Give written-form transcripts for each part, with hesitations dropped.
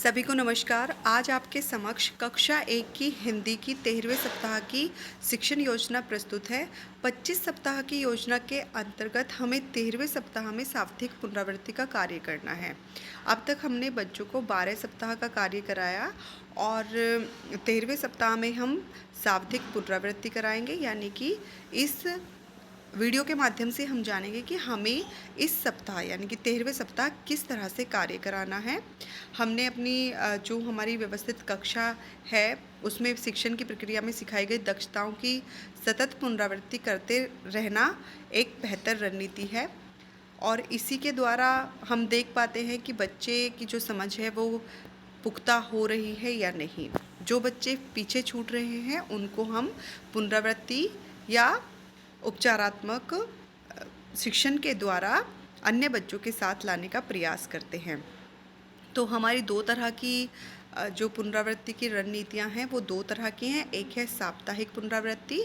सभी को नमस्कार। आज आपके समक्ष कक्षा 1 की हिंदी की 13वें सप्ताह की शिक्षण योजना प्रस्तुत है। 25 सप्ताह की योजना के अंतर्गत हमें 13वें सप्ताह में साप्ताहिक पुनरावृत्ति का कार्य करना है। अब तक हमने बच्चों को 12 सप्ताह का कार्य कराया और 13वें सप्ताह में हम साप्ताहिक पुनरावृत्ति कराएंगे, यानी कि इस वीडियो के माध्यम से हम जानेंगे कि हमें इस सप्ताह यानी कि 13वें सप्ताह किस तरह से कार्य कराना है। हमने अपनी जो हमारी व्यवस्थित कक्षा है उसमें शिक्षण की प्रक्रिया में सिखाई गई दक्षताओं की सतत पुनरावृत्ति करते रहना एक बेहतर रणनीति है और इसी के द्वारा हम देख पाते हैं कि बच्चे की जो समझ है वो पुख्ता हो रही है या नहीं। जो बच्चे पीछे छूट रहे हैं उनको हम पुनरावृत्ति या उपचारात्मक शिक्षण के द्वारा अन्य बच्चों के साथ लाने का प्रयास करते हैं। तो हमारी दो तरह की जो पुनरावृत्ति की रणनीतियां हैं वो दो तरह की हैं। एक है साप्ताहिक पुनरावृत्ति,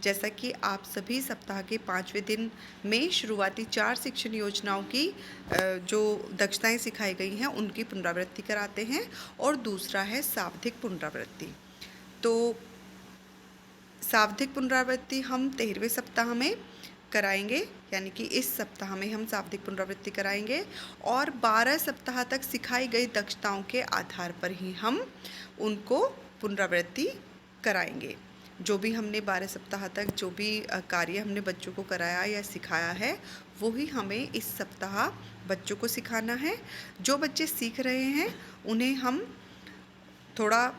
जैसा कि आप सभी सप्ताह के 5वें दिन में शुरुआती 4 शिक्षण योजनाओं की जो दक्षताएं सिखाई गई हैं उनकी पुनरावृत्ति कराते हैं, और दूसरा है साप्ताहिक पुनरावृत्ति। तो साप्ताहिक पुनरावृत्ति हम 13वें सप्ताह में कराएंगे, यानी कि इस सप्ताह में हम साप्ताहिक पुनरावृत्ति कराएंगे और 12 सप्ताह तक सिखाई गई दक्षताओं के आधार पर ही हम उनको पुनरावृत्ति कराएंगे। जो भी हमने 12 सप्ताह तक जो भी कार्य हमने बच्चों को कराया या सिखाया है वो ही हमें इस सप्ताह बच्चों को सिखाना है। जो बच्चे सीख रहे हैं उन्हें हम थोड़ा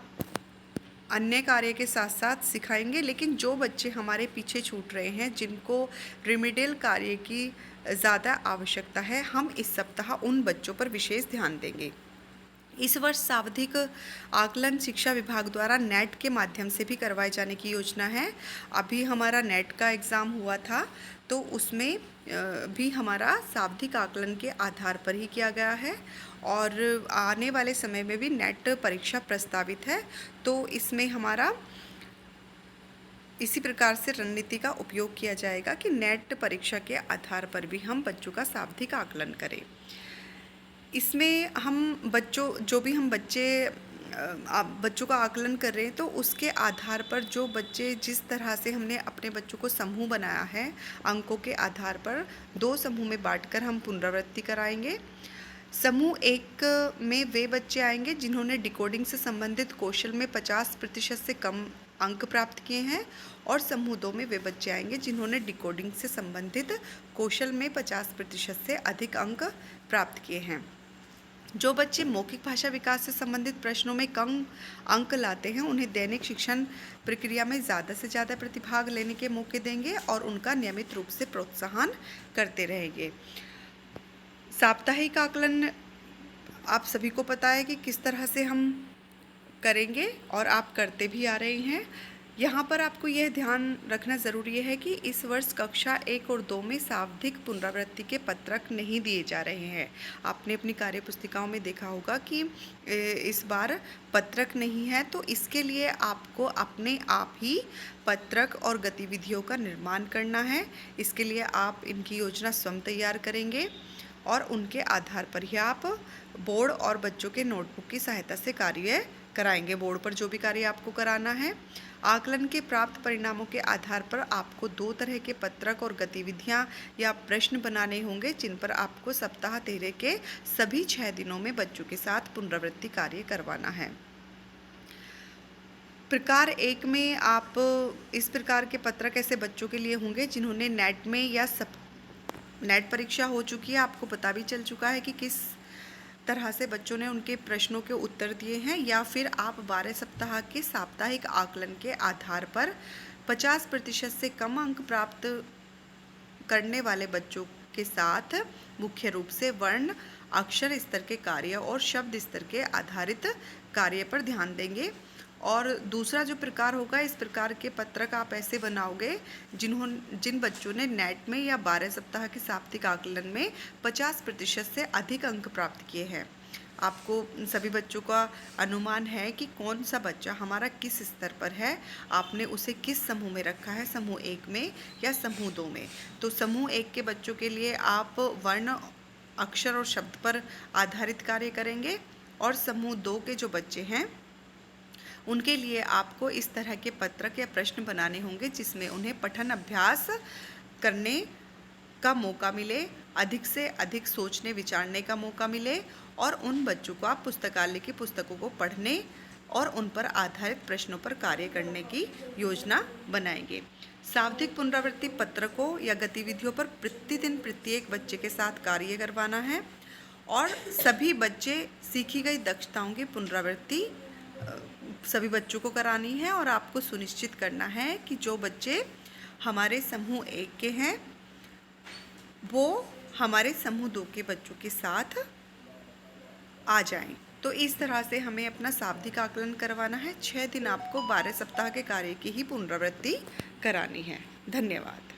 अन्य कार्य के साथ साथ सिखाएंगे, लेकिन जो बच्चे हमारे पीछे छूट रहे हैं जिनको रिमेडियल कार्य की ज़्यादा आवश्यकता है, हम इस सप्ताह उन बच्चों पर विशेष ध्यान देंगे। इस वर्ष सावधिक आकलन शिक्षा विभाग द्वारा नेट के माध्यम से भी करवाए जाने की योजना है। अभी हमारा नेट का एग्ज़ाम हुआ था तो उसमें भी हमारा सावधिक आकलन के आधार पर ही किया गया है और आने वाले समय में भी नेट परीक्षा प्रस्तावित है। तो इसमें हमारा इसी प्रकार से रणनीति का उपयोग किया जाएगा कि नेट परीक्षा के आधार पर भी हम बच्चों का सावधिक आकलन करें। इसमें हम बच्चों का आकलन कर रहे हैं तो उसके आधार पर जो बच्चे जिस तरह से हमने अपने बच्चों को समूह बनाया है, अंकों के आधार पर 2 समूह में बांटकर हम पुनरावृत्ति कराएंगे। समूह 1 में वे बच्चे आएंगे जिन्होंने डिकोडिंग से संबंधित कौशल में 50% से कम अंक प्राप्त किए हैं, और समूह 2 में वे बच्चे आएंगे जिन्होंने डिकोडिंग से संबंधित कौशल में 50% से अधिक अंक प्राप्त किए हैं। जो बच्चे मौखिक भाषा विकास से संबंधित प्रश्नों में कम अंक लाते हैं उन्हें दैनिक शिक्षण प्रक्रिया में ज़्यादा से ज़्यादा प्रतिभाग लेने के मौके देंगे और उनका नियमित रूप से प्रोत्साहन करते रहेंगे। साप्ताहिक आकलन आप सभी को पता है कि किस तरह से हम करेंगे और आप करते भी आ रहे हैं। यहाँ पर आपको यह ध्यान रखना ज़रूरी है कि इस वर्ष कक्षा 1 और 2 में सावधिक पुनरावृत्ति के पत्रक नहीं दिए जा रहे हैं। आपने अपनी कार्य पुस्तिकाओं में देखा होगा कि इस बार पत्रक नहीं है, तो इसके लिए आपको अपने आप ही पत्रक और गतिविधियों का निर्माण करना है। इसके लिए आप इनकी योजना स्वयं तैयार करेंगे और उनके आधार पर ही आप बोर्ड और बच्चों के नोटबुक की सहायता से कार्य कराएंगे। बोर्ड पर जो भी कार्य आपको कराना है, आकलन के प्राप्त परिणामों के आधार पर आपको 2 तरह के पत्रक और गतिविधियां या प्रश्न बनाने होंगे जिन पर आपको सप्ताह 13 के सभी 6 दिनों में बच्चों के साथ पुनरावृत्ति कार्य करवाना है। प्रकार 1 में आप इस प्रकार के पत्रक ऐसे बच्चों के लिए होंगे जिन्होंने नेट में या नेट परीक्षा हो चुकी है, आपको पता भी चल चुका है कि किस तरह से बच्चों ने उनके प्रश्नों के उत्तर दिए हैं, या फिर आप 12 सप्ताह के साप्ताहिक आकलन के आधार पर 50% से कम अंक प्राप्त करने वाले बच्चों के साथ मुख्य रूप से वर्ण अक्षर स्तर के कार्य और शब्द स्तर के आधारित कार्य पर ध्यान देंगे। और दूसरा जो प्रकार होगा, इस प्रकार के पत्रक आप ऐसे बनाओगे जिन बच्चों ने नेट में या 12 सप्ताह के साप्ताहिक आकलन में 50% से अधिक अंक प्राप्त किए हैं। आपको सभी बच्चों का अनुमान है कि कौन सा बच्चा हमारा किस स्तर पर है, आपने उसे किस समूह में रखा है, समूह 1 में या समूह 2 में। तो समूह 1 के बच्चों के लिए आप वर्ण अक्षर और शब्द पर आधारित कार्य करेंगे और समूह 2 के जो बच्चे हैं उनके लिए आपको इस तरह के पत्रक या प्रश्न बनाने होंगे जिसमें उन्हें पठन अभ्यास करने का मौका मिले, अधिक से अधिक सोचने विचारने का मौका मिले और उन बच्चों को आप पुस्तकालय की पुस्तकों को पढ़ने और उन पर आधारित प्रश्नों पर कार्य करने की योजना बनाएंगे। सावधिक पुनरावृत्ति पत्रकों या गतिविधियों पर प्रतिदिन प्रत्येक बच्चे के साथ कार्य करवाना है और सभी बच्चे सीखी गई दक्षताओं की पुनरावृत्ति सभी बच्चों को करानी है और आपको सुनिश्चित करना है कि जो बच्चे हमारे समूह 1 के हैं वो हमारे समूह 2 के बच्चों के साथ आ जाएं। तो इस तरह से हमें अपना शाब्दिक आकलन करवाना है। 6 दिन आपको 12 सप्ताह के कार्य की ही पुनरावृत्ति करानी है। धन्यवाद।